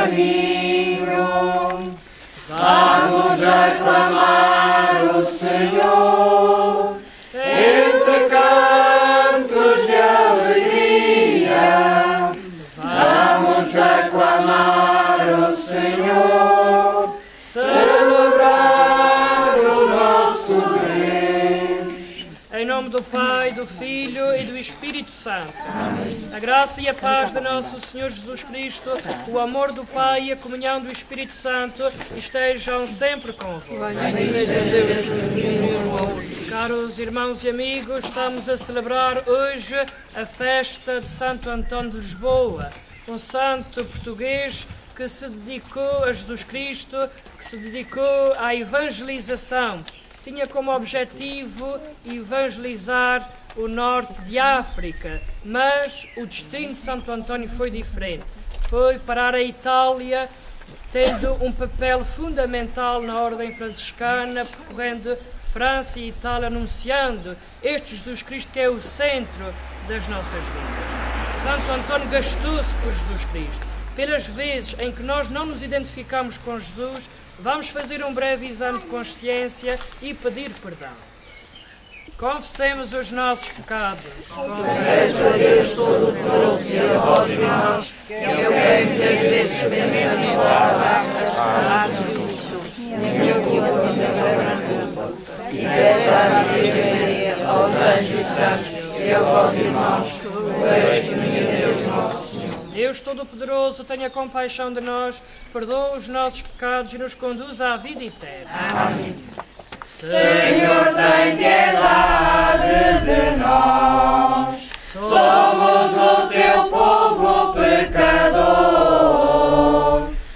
caminho. Vamos aclamar o Senhor entre cantos de alegria. Vamos aclamar o Senhor, celebrar o nosso Deus. Em nome do Pai, do Filho e do Espírito Santo. Amém. A graça e a paz de nosso Senhor Jesus Cristo, o amor do Pai e a comunhão do Espírito Santo estejam sempre convosco. Caros irmãos e amigos, estamos a celebrar hoje a festa de Santo Antônio de Lisboa, um santo português que se dedicou a Jesus Cristo, que se dedicou à evangelização. Tinha como objetivo evangelizar o norte de África, mas o destino de Santo Antônio foi diferente. Foi parar a Itália, tendo um papel fundamental na ordem franciscana, percorrendo França e Itália, anunciando este Jesus Cristo que é o centro das nossas vidas. Santo Antônio gastou-se por Jesus Cristo. Pelas vezes em que nós não nos identificamos com Jesus, vamos fazer um breve exame de consciência e pedir perdão. Confessemos os nossos pecados. Confesso a Deus Todo-Poderoso e a vós, irmãos, que eu bem muitas vezes pensando em palavras, justo, e meu culpa e peço à Virgem Maria, aos anjos e santos e a vós, irmãos, o testemunho de Deus nosso Senhor. Deus Todo-Poderoso, tenha compaixão de nós, perdoa os nossos pecados e nos conduz à vida eterna. Amém. Senhor, tem piedade de nós, somos o teu povo pecador.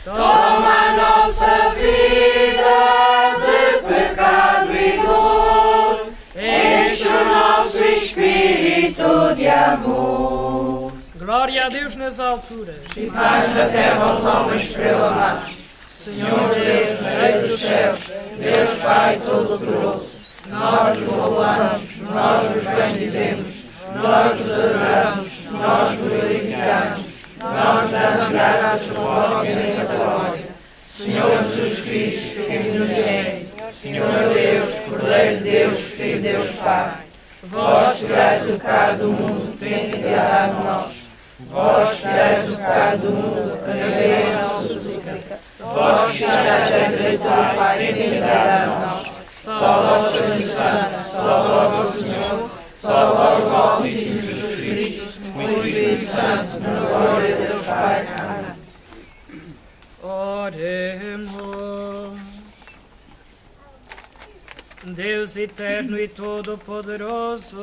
Toma a nossa vida de pecado e dor, enche o nosso espírito de amor. Glória a Deus nas alturas E paz na terra aos homens pelo Senhor Deus, Rei dos céus, Deus Pai Todo-Poderoso, nós vos louvamos, nós vos bendizemos, nós vos adoramos, nós vos glorificamos, nós damos graças por vossa imensa glória. Senhor Jesus Cristo, Filho unigênito, Senhor Deus, Cordeiro de Deus, Filho de Deus Pai, vós tirais o pecado do mundo, tem piedade de nós. Vós tirais o pecado do mundo, acolhei a nossa súplica. Vós que estáis à direita do Pai, tem piedade de nós. Só vós sois santo, só vós, ó Senhor, só vós, ó Altíssimo Jesus Cristo, o Espírito Santo, na glória de Deus Pai. Amém. Oremos. Deus eterno e todo-poderoso,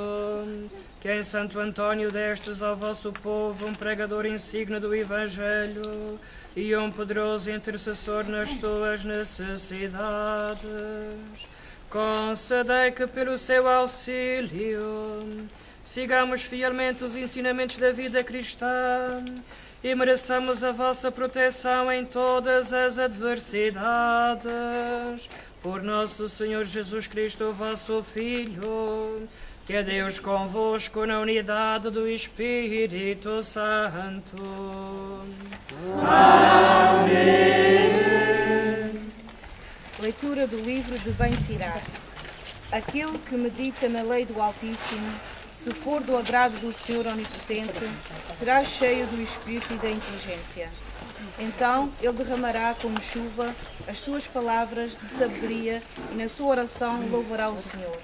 que em Santo Antônio destes ao vosso povo um pregador insigne do Evangelho e um poderoso intercessor nas suas necessidades, concedei que pelo seu auxílio sigamos fielmente os ensinamentos da vida cristã e mereçamos a vossa proteção em todas as adversidades. Por nosso Senhor Jesus Cristo, vosso Filho, que é Deus convosco na unidade do Espírito Santo. Amém. Leitura do livro de Ben-Sirach. Aquele que medita na lei do Altíssimo, se for do agrado do Senhor Onipotente, será cheio do Espírito e da inteligência. Então ele derramará como chuva as suas palavras de sabedoria e na sua oração louvará o Senhor.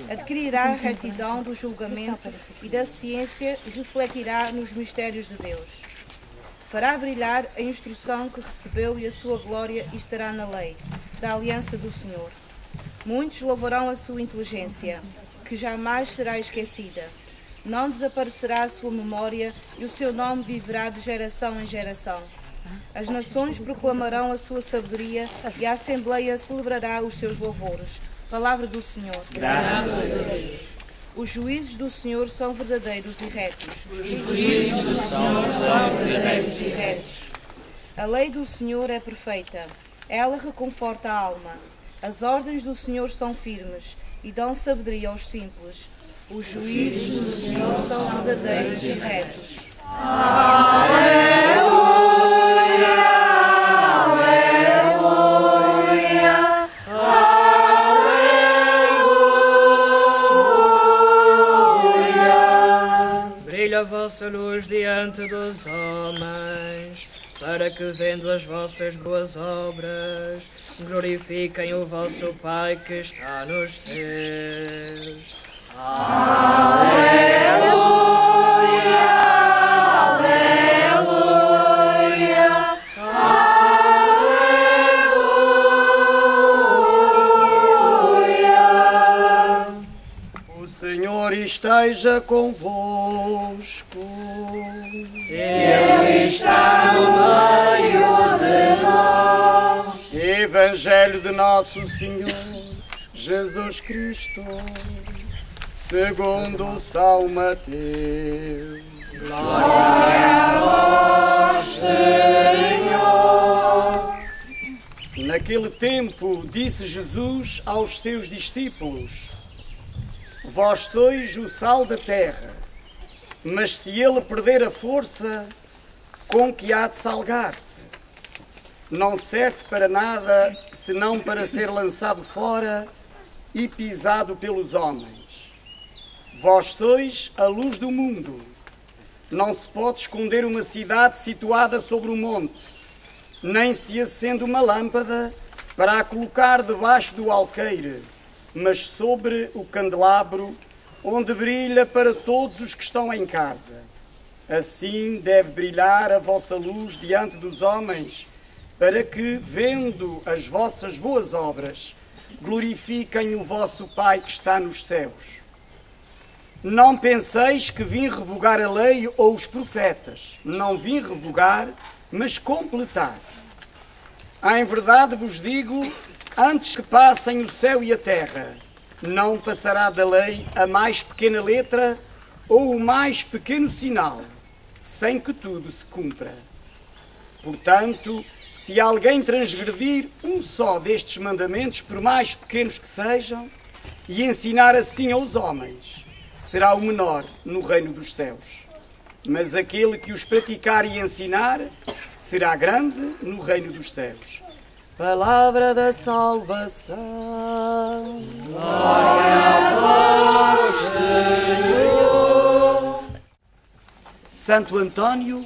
Adquirirá a retidão do julgamento e da ciência e refletirá nos mistérios de Deus. Fará brilhar a instrução que recebeu e a sua glória estará na lei, da aliança do Senhor. Muitos louvarão a sua inteligência, que jamais será esquecida. Não desaparecerá a sua memória e o seu nome viverá de geração em geração. As nações proclamarão a sua sabedoria e a Assembleia celebrará os seus louvores. Palavra do Senhor. Graças a Deus. Os juízos do Senhor são verdadeiros e retos. Os juízos do Senhor são verdadeiros e retos. A lei do Senhor é perfeita. Ela reconforta a alma. As ordens do Senhor são firmes e dão sabedoria aos simples. Os juízos do Senhor são verdadeiros e retos. Aleluia! para que, vendo as vossas boas obras, glorifiquem o vosso Pai que está nos céus. Aleluia, aleluia, aleluia. O Senhor esteja convosco. Ele está no meio de nós. Evangelho de Nosso Senhor Jesus Cristo, segundo São Mateus. Glória a vós, Senhor. Naquele tempo disse Jesus aos seus discípulos: Vós sois o sal da terra, mas se ele perder a força, com que há de salgar-se? Não serve para nada, senão para ser lançado fora e pisado pelos homens. Vós sois a luz do mundo. Não se pode esconder uma cidade situada sobre um monte, nem se acende uma lâmpada para a colocar debaixo do alqueire, mas sobre o candelabro, onde brilha para todos os que estão em casa. Assim deve brilhar a vossa luz diante dos homens, para que, vendo as vossas boas obras, glorifiquem o vosso Pai que está nos céus. Não penseis que vim revogar a lei ou os profetas. Não vim revogar, mas completar. Em verdade vos digo, antes que passem o céu e a terra, não passará da lei a mais pequena letra ou o mais pequeno sinal, sem que tudo se cumpra. Portanto, se alguém transgredir um só destes mandamentos, por mais pequenos que sejam, e ensinar assim aos homens, será o menor no reino dos céus. Mas aquele que os praticar e ensinar, será grande no reino dos céus. Palavra da salvação. Glória a vós, Senhor. Santo António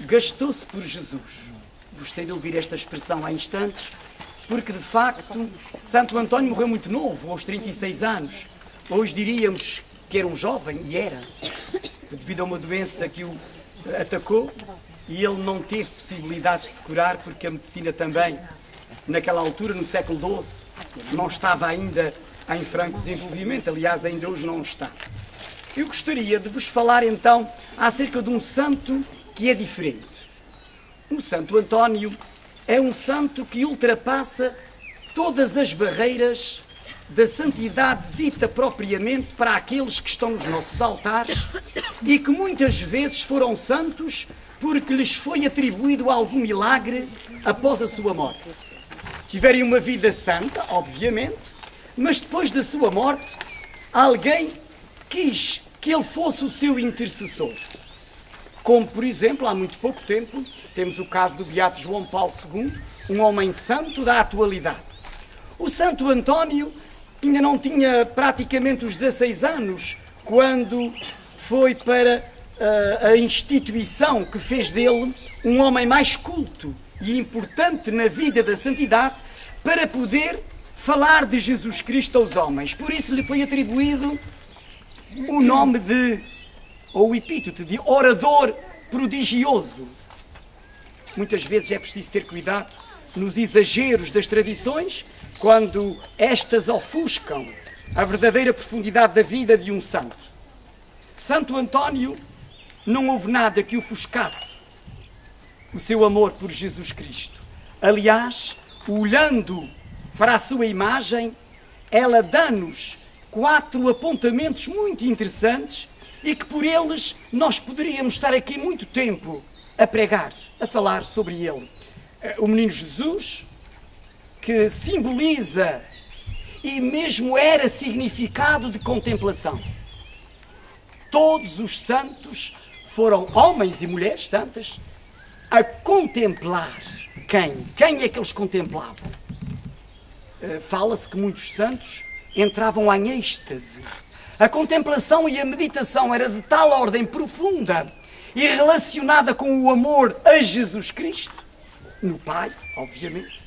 gastou-se por Jesus. Gostei de ouvir esta expressão há instantes, porque de facto Santo António morreu muito novo, aos 36 anos. Hoje diríamos que era um jovem, e era, devido a uma doença que o atacou, e ele não teve possibilidades de se curar, porque a medicina também, naquela altura, no século XII, não estava ainda em franco desenvolvimento, aliás, ainda hoje não está. Eu gostaria de vos falar então acerca de um santo que é diferente. O Santo António é um santo que ultrapassa todas as barreiras da santidade dita propriamente para aqueles que estão nos nossos altares e que muitas vezes foram santos porque lhes foi atribuído algum milagre após a sua morte. Tiverem uma vida santa, obviamente, mas depois da sua morte, alguém quis que ele fosse o seu intercessor. Como, por exemplo, há muito pouco tempo, temos o caso do beato João Paulo II, um homem santo da atualidade. O Santo António ainda não tinha praticamente os 16 anos quando foi para a instituição que fez dele um homem mais culto e importante na vida da santidade para poder falar de Jesus Cristo aos homens. Por isso lhe foi atribuído o nome de, ou o epíteto de orador prodigioso. Muitas vezes é preciso ter cuidado nos exageros das tradições, quando estas ofuscam a verdadeira profundidade da vida de um santo. Santo António, não houve nada que ofuscasse o seu amor por Jesus Cristo. Aliás, olhando para a sua imagem, ela dá-nos 4 apontamentos muito interessantes e que por eles nós poderíamos estar aqui muito tempo a pregar, a falar sobre ele. O menino Jesus, que simboliza e mesmo era significado de contemplação. Todos os santos foram homens e mulheres santas a contemplar quem? Quem é que eles contemplavam? Fala-se que muitos santos entravam em êxtase. A contemplação e a meditação era de tal ordem profunda e relacionada com o amor a Jesus Cristo, no Pai, obviamente,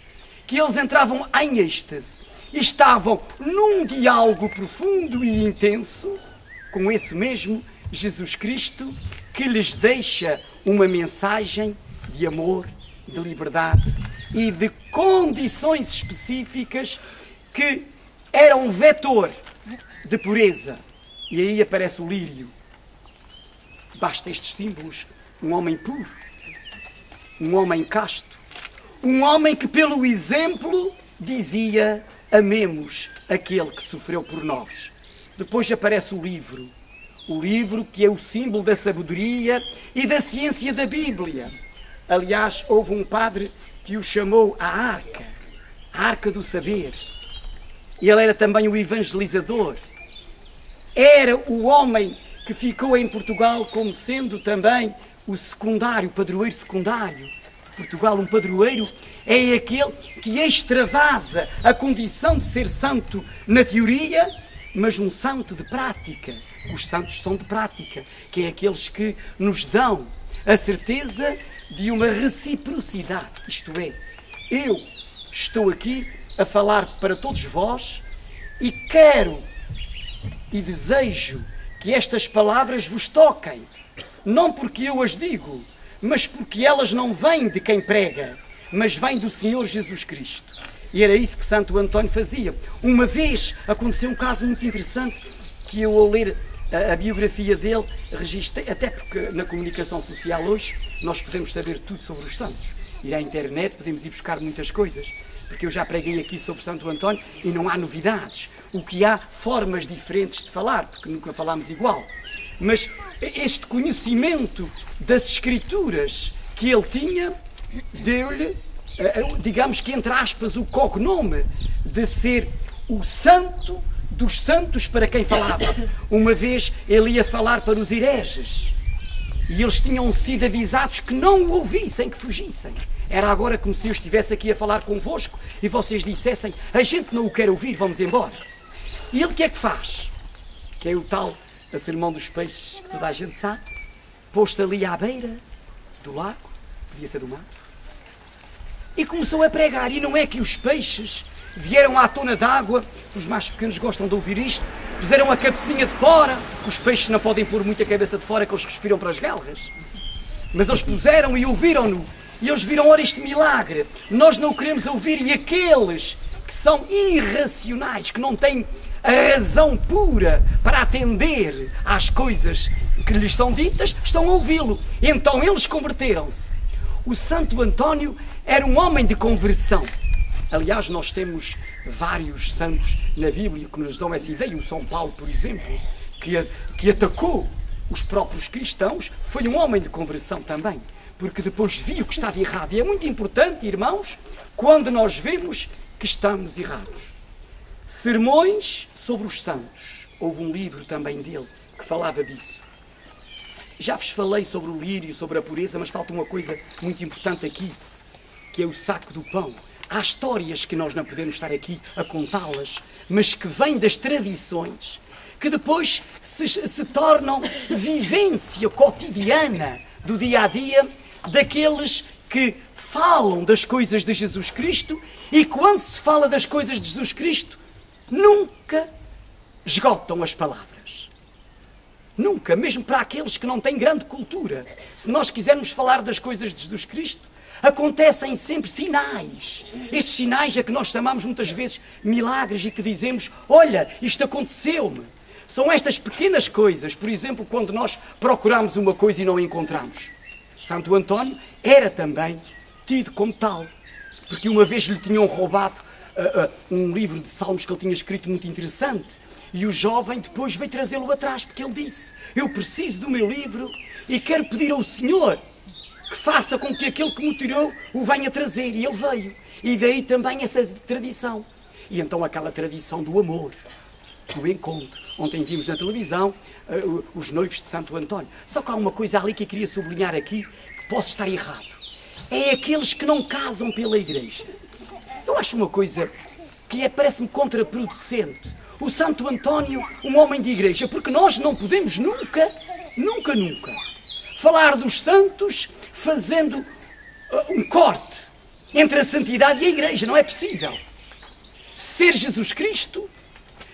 que eles entravam em êxtase e estavam num diálogo profundo e intenso com esse mesmo Jesus Cristo, que lhes deixa uma mensagem de amor, de liberdade e de condições específicas que eram um vetor de pureza. E aí aparece o lírio. Basta estes símbolos. Um homem puro, um homem casto, um homem que pelo exemplo dizia: amemos aquele que sofreu por nós. Depois aparece o livro que é o símbolo da sabedoria e da ciência da Bíblia. Aliás, houve um padre que o chamou a Arca do Saber. Ele era também o evangelizador. Era o homem que ficou em Portugal como sendo também o secundário, o padroeiro secundário. Portugal, um padroeiro é aquele que extravasa a condição de ser santo na teoria, mas um santo de prática. Os santos são de prática, que é aqueles que nos dão a certeza de uma reciprocidade. Isto é, eu estou aqui a falar para todos vós e quero e desejo que estas palavras vos toquem. Não porque eu as digo, mas porque elas não vêm de quem prega, mas vêm do Senhor Jesus Cristo. E era isso que Santo António fazia. Uma vez aconteceu um caso muito interessante que eu, ao ler a biografia dele, registrei, até porque na comunicação social hoje nós podemos saber tudo sobre os santos. Ir à internet, podemos ir buscar muitas coisas, porque eu já preguei aqui sobre Santo António e não há novidades. O que há, formas diferentes de falar, porque nunca falámos igual. Mas este conhecimento das Escrituras que ele tinha, deu-lhe, digamos que entre aspas, o cognome de ser o santo dos santos para quem falava. Uma vez ele ia falar para os hereges e eles tinham sido avisados que não o ouvissem, que fugissem. Era agora como se eu estivesse aqui a falar convosco e vocês dissessem: a gente não o quer ouvir, vamos embora. E ele o que é que faz? Que é o tal a sermão dos peixes que toda a gente sabe, posto ali à beira do lago, podia ser do mar, e começou a pregar. E não é que os peixes vieram à tona d'água, os mais pequenos gostam de ouvir isto, puseram a cabecinha de fora, os peixes não podem pôr muita cabeça de fora que eles respiram para as galgas, mas eles puseram e ouviram-no, e eles viram: ora, este milagre, nós não o queremos ouvir. E aqueles que são irracionais, que não têm a razão pura para atender às coisas que lhes são ditas, estão a ouvi-lo. Então eles converteram-se. O Santo António era um homem de conversão. Aliás, nós temos vários santos na Bíblia que nos dão essa ideia. O São Paulo, por exemplo, que atacou os próprios cristãos, foi um homem de conversão também, porque depois viu que estava errado. E é muito importante, irmãos, quando nós vemos que estamos errados. Sermões sobre os santos. Houve um livro também dele que falava disso. Já vos falei sobre o lírio, sobre a pureza, mas falta uma coisa muito importante aqui, que é o saco do pão. Há histórias que nós não podemos estar aqui a contá-las, mas que vêm das tradições, que depois se tornam vivência cotidiana do dia-a-dia daqueles que falam das coisas de Jesus Cristo. E quando se fala das coisas de Jesus Cristo, nunca esgotam as palavras. Nunca, mesmo para aqueles que não têm grande cultura. Se nós quisermos falar das coisas de Jesus Cristo, acontecem sempre sinais. Estes sinais é que nós chamamos muitas vezes milagres e que dizemos: olha, isto aconteceu-me. São estas pequenas coisas, por exemplo, quando nós procuramos uma coisa e não a encontramos. Santo António era também tido como tal, porque uma vez lhe tinham roubado um livro de salmos que ele tinha escrito muito interessante, e o jovem depois veio trazê-lo atrás, porque ele disse: eu preciso do meu livro e quero pedir ao Senhor que faça com que aquele que me tirou o venha trazer. E ele veio. E daí também essa tradição. E então aquela tradição do amor, do encontro. Ontem vimos na televisão os noivos de Santo António. Só que há uma coisa ali que eu queria sublinhar aqui, que posso estar errado. É aqueles que não casam pela igreja. Eu acho uma coisa que parece-me contraproducente. O Santo António, um homem de igreja, porque nós não podemos nunca falar dos santos fazendo um corte entre a santidade e a Igreja. Não é possível. Ser Jesus Cristo,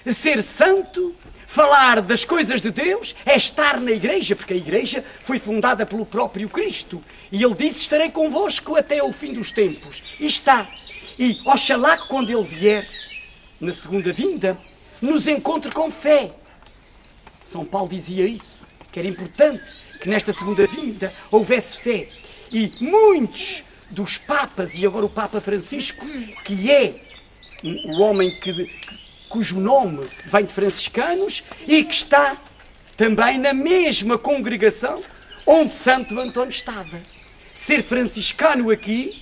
ser santo, falar das coisas de Deus, é estar na Igreja, porque a Igreja foi fundada pelo próprio Cristo. E Ele disse, estarei convosco até ao fim dos tempos. E está. E oxalá que quando Ele vier, na segunda vinda, nos encontre com fé. São Paulo dizia isso, que era importante que nesta segunda vinda houvesse fé. E muitos dos papas, e agora o Papa Francisco, que é o homem cujo nome vem de franciscanos e que está também na mesma congregação onde Santo António estava. Ser franciscano aqui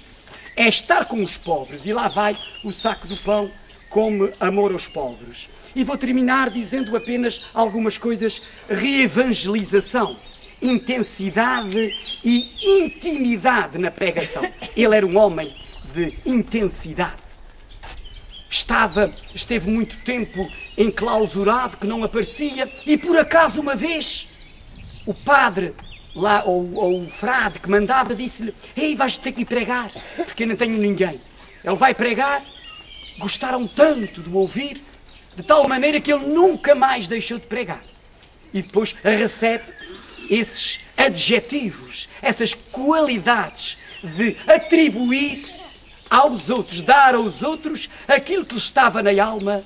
é estar com os pobres, e lá vai o saco do pão como amor aos pobres. E vou terminar dizendo apenas algumas coisas. Reevangelização, intensidade e intimidade na pregação. Ele era um homem de intensidade. Esteve muito tempo enclausurado, que não aparecia, e por acaso uma vez o padre lá, ou o frade que mandava, disse-lhe: ei, vais ter que ir pregar, porque eu não tenho ninguém. Ele vai pregar. Gostaram tanto de o ouvir, de tal maneira que ele nunca mais deixou de pregar. E depois recebe esses adjetivos, essas qualidades de atribuir aos outros, dar aos outros aquilo que lhe estava na alma,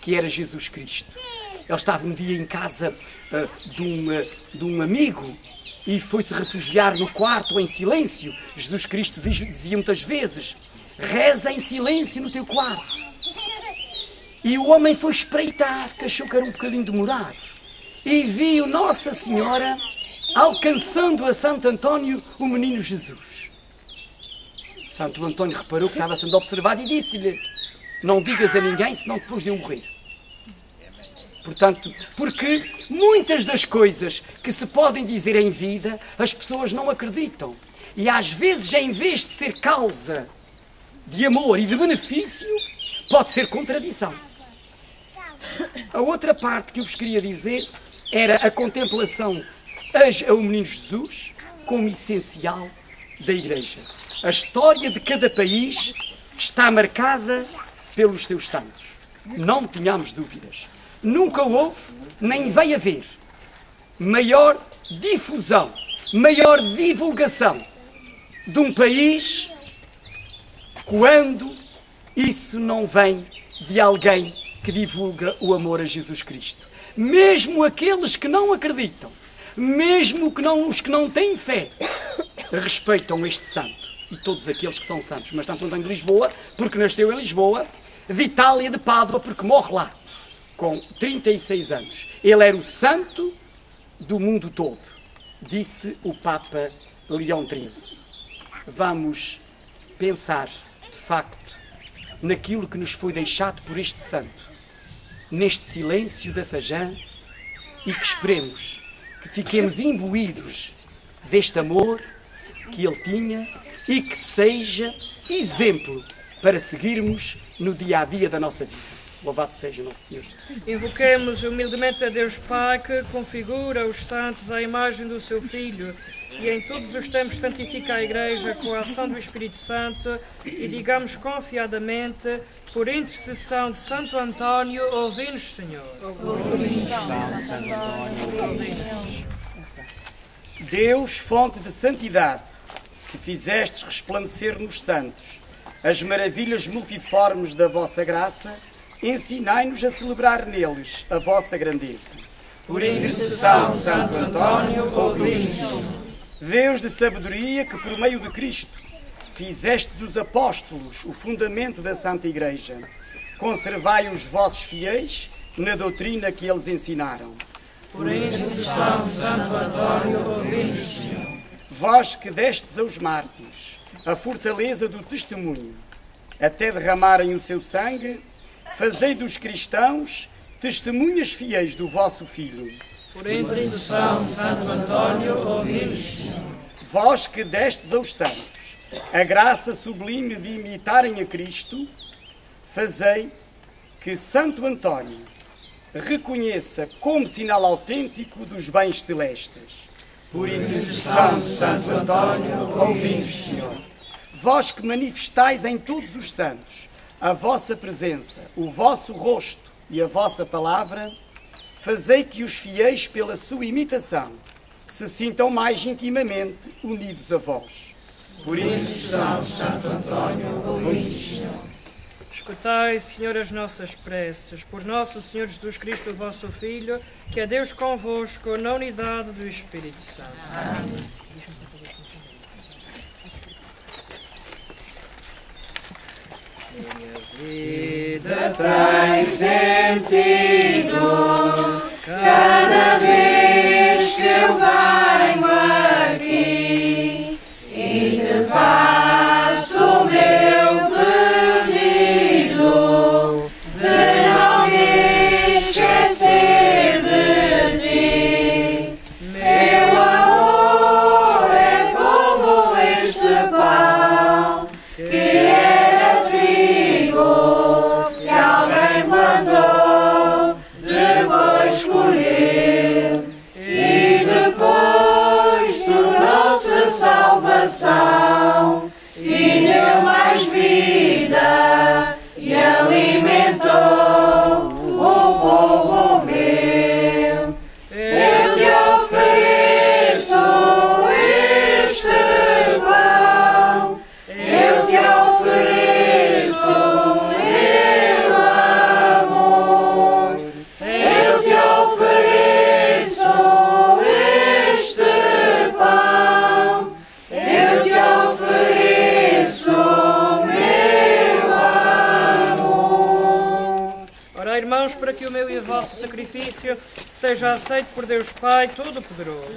que era Jesus Cristo. Ele estava um dia em casa de um amigo e foi-se refugiar no quarto em silêncio. Jesus Cristo dizia muitas vezes: reza em silêncio no teu quarto. E o homem foi espreitar, que achou que era um bocadinho demorado, e viu Nossa Senhora alcançando a Santo António o menino Jesus. Santo António reparou que estava sendo observado e disse-lhe: não digas a ninguém, senão depois de eu morrer. Portanto, porque muitas das coisas que se podem dizer em vida, as pessoas não acreditam. E às vezes, em vez de ser causa de amor e de benefício, pode ser contradição. A outra parte que eu vos queria dizer era a contemplação ao menino Jesus como essencial da Igreja. A história de cada país está marcada pelos seus santos. Não tenhamos dúvidas. Nunca houve, nem vai haver, maior difusão, maior divulgação de um país quando isso não vem de alguém que divulga o amor a Jesus Cristo. Mesmo aqueles que não acreditam, mesmo os que não têm fé, respeitam este santo. E todos aqueles que são santos. Mas Santo António de Lisboa, porque nasceu em Lisboa, de Itália, de Pádua, porque morre lá, com 36 anos. Ele era o santo do mundo todo, disse o Papa Leão XIII. Vamos pensar, de facto, naquilo que nos foi deixado por este santo, neste silêncio da Fajã, e que esperemos que fiquemos imbuídos deste amor que ele tinha e que seja exemplo para seguirmos no dia-a-dia da nossa vida. Louvado seja Nosso Senhor. Invoquemos humildemente a Deus Pai, que configura os santos à imagem do seu Filho, e em todos os tempos santifica a Igreja com a ação do Espírito Santo, e digamos confiadamente: por intercessão de Santo António, ouvi-nos, Senhor. Deus, fonte de santidade, que fizestes resplandecer nos santos as maravilhas multiformes da vossa graça, ensinai-nos a celebrar neles a vossa grandeza. Por intercessão de Santo António, ouvi-nos. Deus de sabedoria, que por meio de Cristo fizeste dos apóstolos o fundamento da Santa Igreja, conservai os vossos fiéis na doutrina que eles ensinaram. Por intercessão de Santo António, ouvi-nos, Senhor. Vós que destes aos mártires a fortaleza do testemunho, até derramarem o seu sangue, fazei dos cristãos testemunhas fiéis do vosso Filho. Por intercessão de Santo António, ouvi-nos, Senhor. Vós que destes aos santos a graça sublime de imitarem a Cristo, fazei que Santo António reconheça como sinal autêntico dos bens celestes. Por intercessão de Santo António, ouvi-nos, Senhor. Vós que manifestais em todos os santos a vossa presença, o vosso rosto e a vossa palavra, fazei que os fiéis, pela sua imitação, se sintam mais intimamente unidos a vós. Por intercessão de Santo António, ouvi-nos, Senhor. Escutai, Senhor, as nossas preces, por nosso Senhor Jesus Cristo, vosso Filho, que é Deus convosco, na unidade do Espírito Santo. Amém. Minha vida tem sentido cada vez que eu venho aqui e te faço o meu pedido de não me esquecer de ti. Meu amor é como este pão que era trigo que alguém plantou, depois colheu e depois tornou-se salvação e deu mais vida e alimentou o povo meu. Eu te ofereço este pão, eu te ofereço meu amor, eu te ofereço este pão, eu te ofereço meu amor. Ora, irmãos, para que o meu e o vosso sacrifício seja aceito por Deus Pai Todo-Poderoso.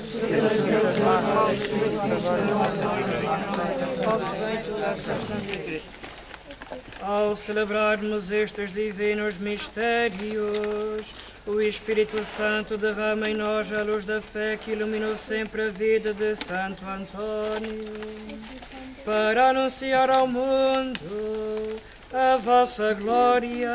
Ao celebrarmos estes divinos mistérios, o Espírito Santo derrama em nós a luz da fé que iluminou sempre a vida de Santo Antônio, para anunciar ao mundo a vossa glória,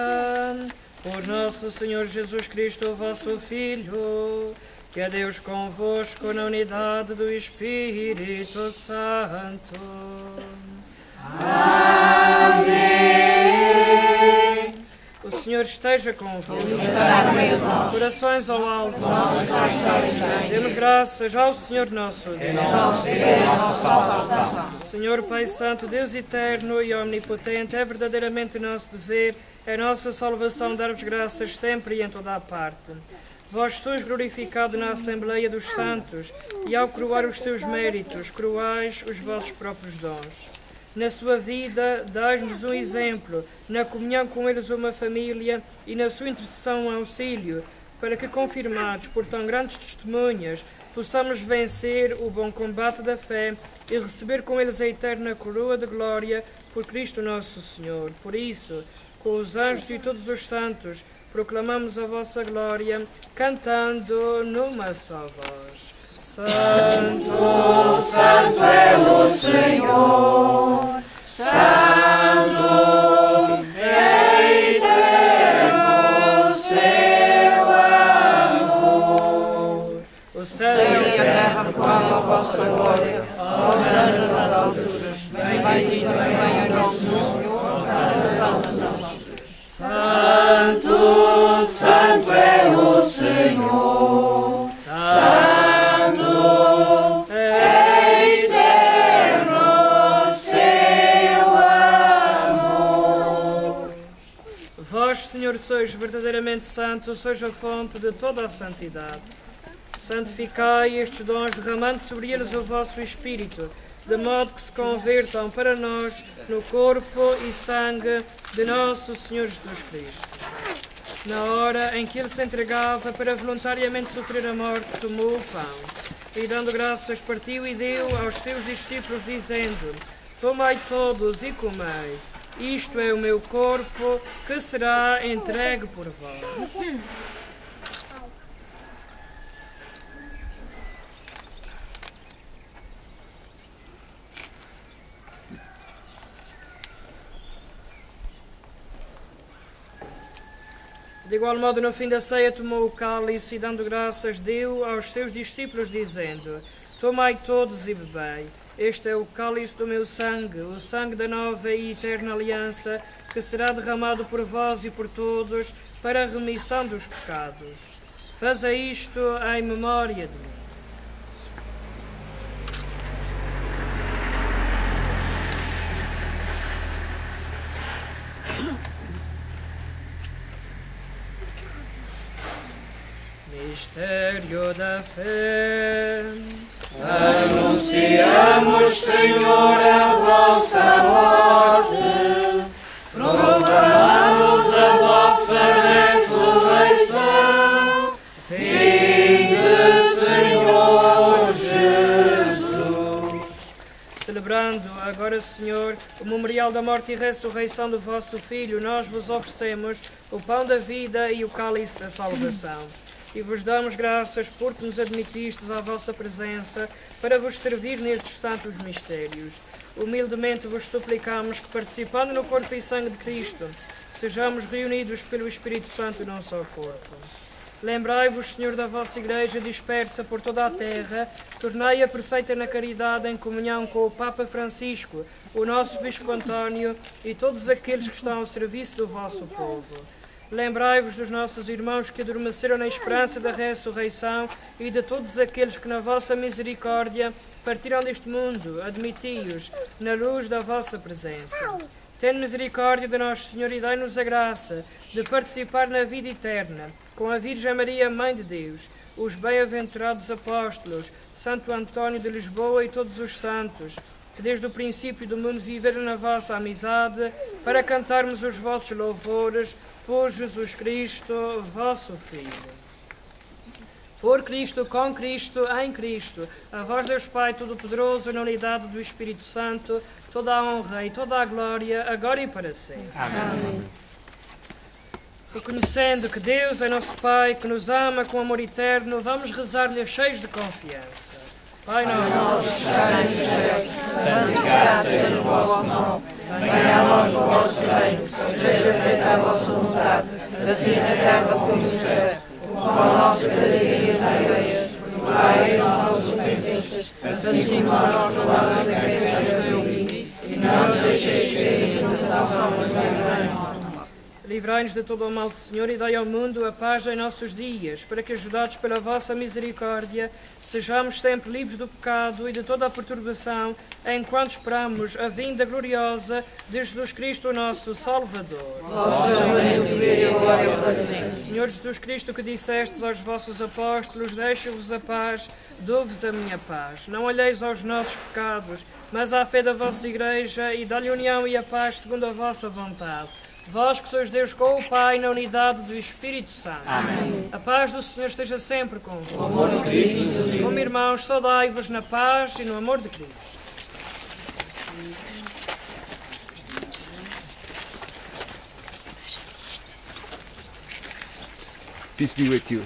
por nosso Senhor Jesus Cristo, vosso Filho, que é Deus convosco na unidade do Espírito Santo. Amém. O Senhor esteja convosco. Corações ao alto. Demos graças ao Senhor nosso Deus. Senhor Pai Santo, Deus eterno e omnipotente, é verdadeiramente nosso dever, é nossa salvação dar-vos graças sempre e em toda a parte. Vós sois glorificado na Assembleia dos Santos e ao coroar os seus méritos, coroais os vossos próprios dons. Na sua vida, dás-nos um exemplo, na comunhão com eles uma família e na sua intercessão um auxílio, para que, confirmados por tão grandes testemunhas, possamos vencer o bom combate da fé e receber com eles a eterna coroa de glória por Cristo nosso Senhor. Por isso, com os anjos e todos os santos, proclamamos a vossa glória, cantando numa só voz. Santo, Santo é o Senhor, Santo é eterno o seu amor. O céu e a terra proclamam a vossa glória, aos anos das alturas. Bendito é o nosso Senhor, das altas mãos. Santo, Santo é o Senhor, Santo é eterno o seu amor. Vós, Senhor, sois verdadeiramente santos, sois a fonte de toda a santidade. Santificai estes dons, derramando sobre eles o vosso Espírito, de modo que se convertam para nós no corpo e sangue de nosso Senhor Jesus Cristo. Na hora em que ele se entregava para voluntariamente sofrer a morte, tomou o pão e, dando graças, partiu e deu aos seus discípulos, dizendo: Tomai todos e comei, isto é o meu corpo que será entregue por vós. De igual modo, no fim da ceia, tomou o cálice e, dando graças, deu aos seus discípulos, dizendo: Tomai todos e bebei. Este é o cálice do meu sangue, o sangue da nova e eterna aliança, que será derramado por vós e por todos para a remissão dos pecados. Fazei isto em memória de mim. Mistério da fé. Anunciamos, Senhor, a vossa morte, proclamamos a vossa ressurreição. Vinde, Senhor Jesus. Celebrando agora, Senhor, o memorial da morte e ressurreição do vosso Filho, nós vos oferecemos o pão da vida e o cálice da salvação. E vos damos graças porque nos admitistes à vossa presença para vos servir nestes santos mistérios. Humildemente vos suplicamos que, participando no corpo e sangue de Cristo, sejamos reunidos pelo Espírito Santo num só corpo. Lembrai-vos, Senhor, da vossa Igreja dispersa por toda a terra, tornai-a perfeita na caridade em comunhão com o Papa Francisco, o nosso Bispo António e todos aqueles que estão ao serviço do vosso povo. Lembrai-vos dos nossos irmãos que adormeceram na esperança da ressurreição e de todos aqueles que na vossa misericórdia partiram deste mundo. Admiti-os na luz da vossa presença. Tende misericórdia de nós, Senhor, e dai-nos a graça de participar na vida eterna com a Virgem Maria, Mãe de Deus, os bem-aventurados apóstolos, Santo António de Lisboa e todos os santos, que desde o princípio do mundo viveram na vossa amizade, para cantarmos os vossos louvores por Jesus Cristo, vosso Filho. Por Cristo, com Cristo, em Cristo, a vós, Deus Pai Todo-Poderoso, na unidade do Espírito Santo, toda a honra e toda a glória, agora e para sempre. Amém. Reconhecendo que Deus é nosso Pai, que nos ama com amor eterno, vamos rezar-lhe cheios de confiança. Pai nosso, que estais nos céus, santificado seja o vosso nome. Venha a nós o vosso reino, seja feita a vossa vontade, assim na terra como no céu. O pão nosso de cada dia nos dai hoje, perdoai as nossas ofensas, assim como nós perdoamos a quem nos ofende, e não nos deixeis cair em tentação, mas livrai-nos. Livrai-nos de todo o mal, Senhor, e dai ao mundo a paz em nossos dias, para que, ajudados pela vossa misericórdia, sejamos sempre livres do pecado e de toda a perturbação, enquanto esperamos a vinda gloriosa de Jesus Cristo, o nosso Salvador. Senhor Jesus Cristo, que dissestes aos vossos apóstolos, deixo-vos a paz, dou-vos a minha paz. Não olheis aos nossos pecados, mas à fé da vossa Igreja, e dá-lhe união e a paz segundo a vossa vontade. Vós que sois Deus com o Pai, na unidade do Espírito Santo. Amém. A paz do Senhor esteja sempre convosco. O amor de Cristo. Como irmãos, saudai-vos na paz e no amor de Cristo. Peace be with you.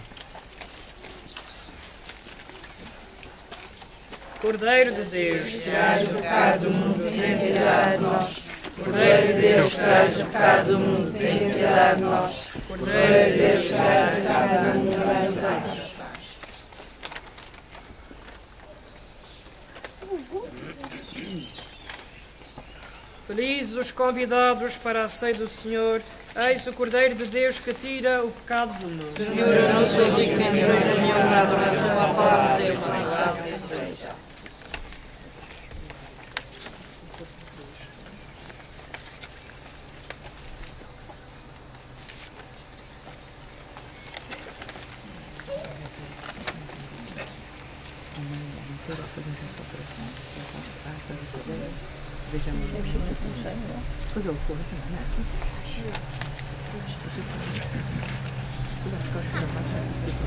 Cordeiro de Deus, que Tirais o pecado do mundo, tem piedade de nós. Cordeiro de Deus, que traz o pecado do mundo, tem piedade de nós. Cordeiro de Deus, que traz o pecado do mundo, tem piedade de nós. felizes os convidados para a ceia do Senhor. Eis o Cordeiro de Deus que tira o pecado do mundo. Senhor, eu não sou digno de entrar na minha morada, mas só posso dizer uma palavra e seja.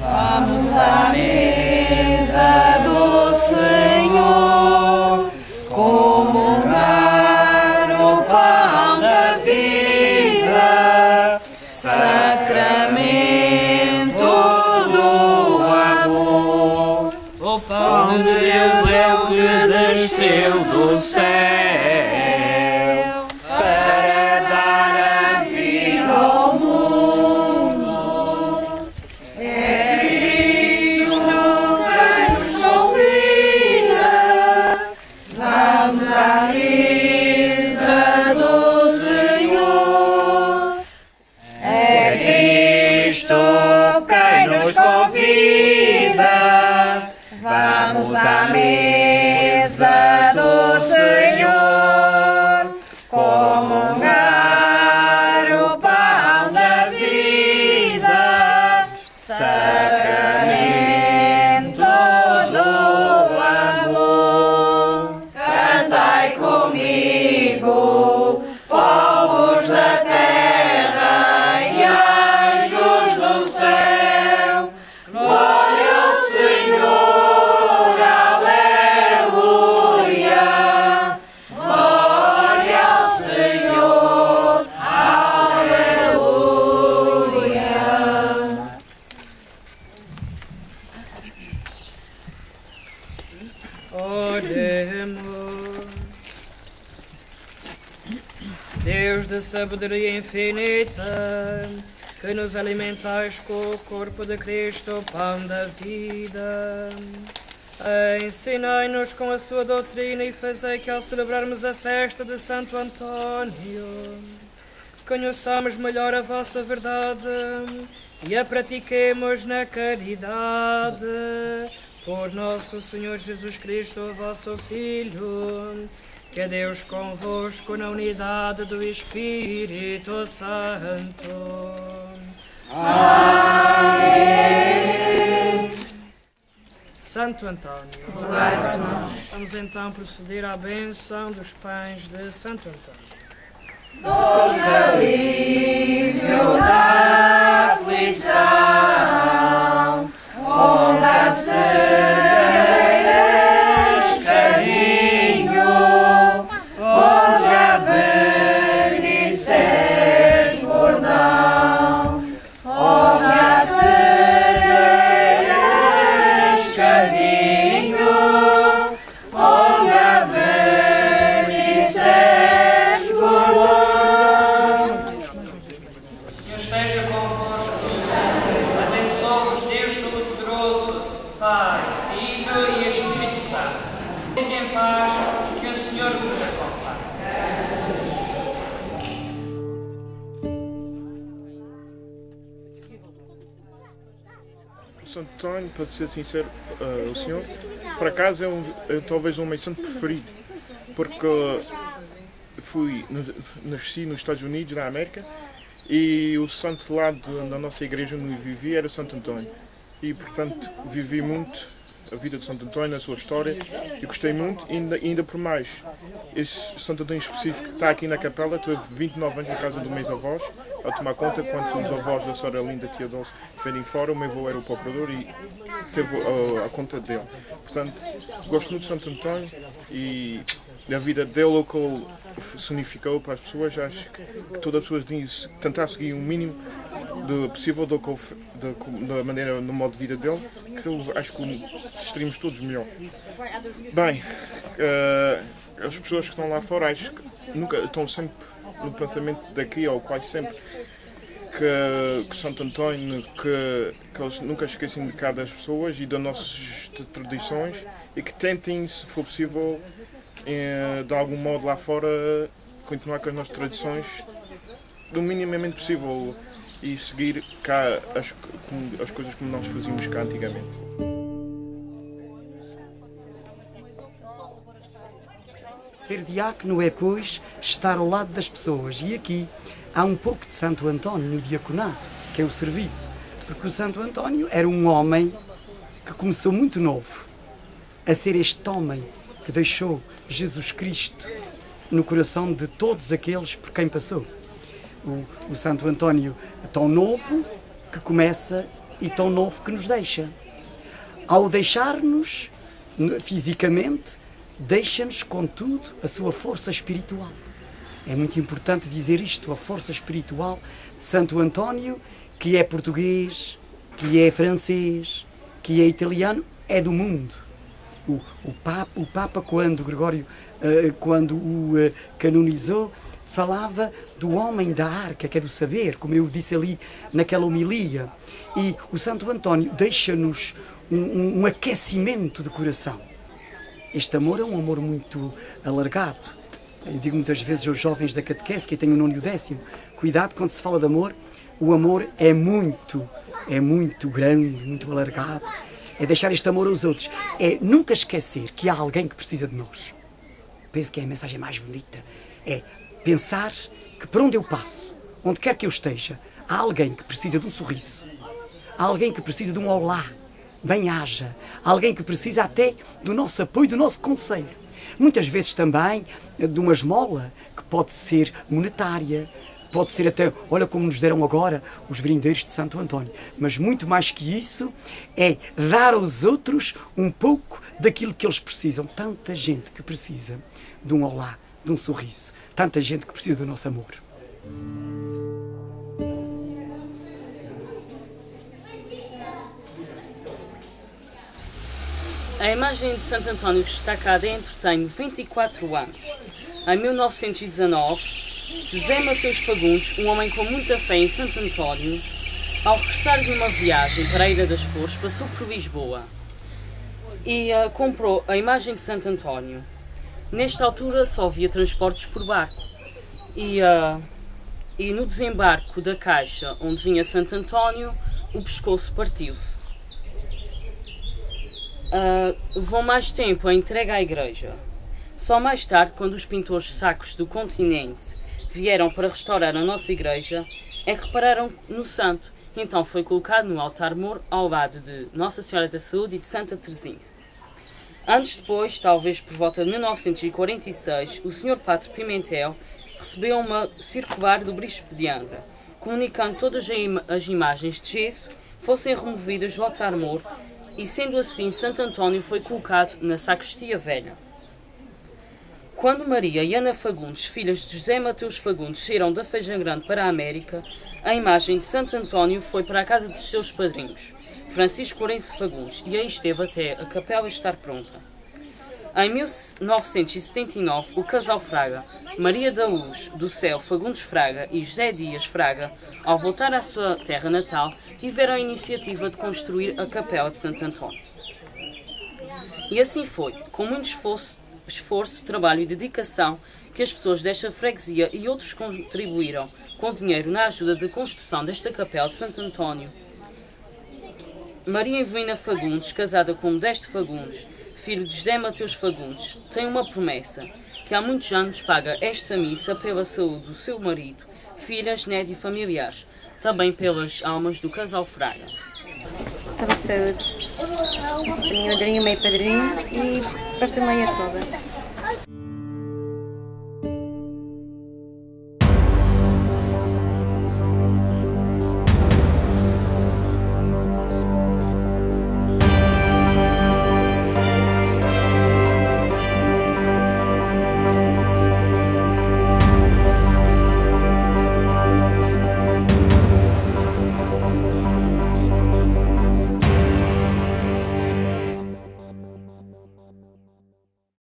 Vamos à mesa do Senhor, comungar o pão da vida, sacramento do amor. O pão de Deus é o que desceu do céu para dar a vida ao mundo. É Cristo quem nos convida à mesa do Senhor, comungar o pão da vida, sacramento do amor. Cantai comigo, povos da terra e anjos do céu, glória ao Senhor, aleluia, glória ao Senhor, aleluia. Oremos. Deus de sabedoria infinita, que nos alimentais com o corpo de Cristo, o pão da vida, ensinai-nos com a sua doutrina e fazei que ao celebrarmos a festa de Santo Antônio, conheçamos melhor a vossa verdade e a pratiquemos na caridade. Por nosso Senhor Jesus Cristo, o vosso Filho, que é Deus convosco na unidade do Espírito Santo. Amém. Santo Antônio, Rogai por nós. vamos então proceder à bênção dos pães de Santo Antônio. Doce alívio da aflição, onde a cegueiras carinho, onde a velhices bordão, onde a cegueiras carinho, onde a velhices bordão. O Senhor esteja convosco, abençoe-vos Deus Todo-Poderoso, Pai, Filho e Espírito Santo. Fiquem em paz, que o Senhor vos acompanhe. Santo Antônio, para ser sincero, o senhor, por acaso é talvez o meu santo preferido, porque nasci nos Estados Unidos, na América, e o santo lá da nossa igreja onde vivi era Santo Antônio. E, portanto, vivi muito a vida de Santo Antônio, a sua história, e gostei muito, e ainda por mais. Esse Santo Antônio específico que está aqui na capela, teve 29 anos na casa dos meus avós, a tomar conta, quando os avós da Sra. Linda Tia Dulce vêm fora, o meu avô era o procurador e teve a conta dele. Portanto, gosto muito de Santo Antônio e da vida dele, o que ele significou para as pessoas. Acho que todas as pessoas têm que tentar seguir o mínimo possível da maneira, no modo de vida dele, que eu acho que estaremos todos melhor. Bem, as pessoas que estão lá fora, acho que nunca estão sempre no pensamento daqui, ou quase sempre, que Santo Antônio, que eles nunca esquecem de cada das pessoas e das nossas tradições, e que tentem, se for possível, de algum modo lá fora, continuar com as nossas tradições do minimamente possível e seguir cá as coisas como nós fazíamos cá antigamente. Ser diácono é, pois, estar ao lado das pessoas. E aqui há um pouco de Santo Antônio no diaconato, que é o serviço. Porque o Santo Antônio era um homem que começou muito novo a ser este homem que deixou Jesus Cristo no coração de todos aqueles por quem passou. O Santo Antônio tão novo que começa e tão novo que nos deixa. Ao deixar-nos fisicamente, deixa-nos, contudo, a sua força espiritual. É muito importante dizer isto, a força espiritual de Santo Antônio, que é português, que é francês, que é italiano, é do mundo. O Papa, quando o canonizou, falava do homem da arca, que é do saber, como eu disse ali naquela homilia. E o Santo Antônio deixa-nos um aquecimento de coração. Este amor é um amor muito alargado. Eu digo muitas vezes aos jovens da catequese, que têm o 9º e o 10º, cuidado quando se fala de amor, o amor é muito grande, muito alargado. é deixar este amor aos outros, é nunca esquecer que há alguém que precisa de nós. Penso que é a mensagem mais bonita. É pensar que por onde eu passo, onde quer que eu esteja, há alguém que precisa de um sorriso. Há alguém que precisa de um olá, bem-aja. Há alguém que precisa até do nosso apoio, do nosso conselho. Muitas vezes também de uma esmola, que pode ser monetária, pode ser até, olha como nos deram agora os brindeiros de Santo António. Mas muito mais que isso, é dar aos outros um pouco daquilo que eles precisam. Tanta gente que precisa de um olá, de um sorriso. Tanta gente que precisa do nosso amor. A imagem de Santo António que está cá dentro tem 94 anos. Em 1919, José Mateus Fagundes, um homem com muita fé em Santo António, ao regressar de uma viagem para a Ilha das Flores, passou por Lisboa e comprou a imagem de Santo António. Nesta altura só havia transportes por barco e no desembarque da caixa onde vinha Santo António, o pescoço partiu-se. Levou mais tempo a entrega à igreja. Só mais tarde, quando os pintores sacros do continente vieram para restaurar a nossa igreja, é que repararam no santo. Então foi colocado no altar-mor ao lado de Nossa Senhora da Saúde e de Santa Teresinha. Antes depois, talvez por volta de 1946, o Sr. Padre Pimentel recebeu uma circular do Bispo de Angra, comunicando que todas as imagens de gesso fossem removidas do altar-mor e, sendo assim, Santo António foi colocado na sacristia velha. Quando Maria e Ana Fagundes, filhas de José Mateus Fagundes, saíram da Feijão Grande para a América, a imagem de Santo António foi para a casa de seus padrinhos, Francisco Lourenço Fagundes, e aí esteve até a capela estar pronta. Em 1979, o casal Fraga, Maria da Luz do Céu Fagundes Fraga e José Dias Fraga, ao voltar à sua terra natal, tiveram a iniciativa de construir a capela de Santo António. E assim foi, com muito esforço, trabalho e dedicação, que as pessoas desta freguesia e outros contribuíram com dinheiro na ajuda da construção desta capela de Santo António. Maria Evelina Fagundes, casada com Modesto Fagundes, filho de José Mateus Fagundes, tem uma promessa, que há muitos anos paga esta missa pela saúde do seu marido, filhas, netos e familiares, também pelas almas do casal Fraga. Pela saúde. A minha madrinha, meio padrinho e a própria mãe toda.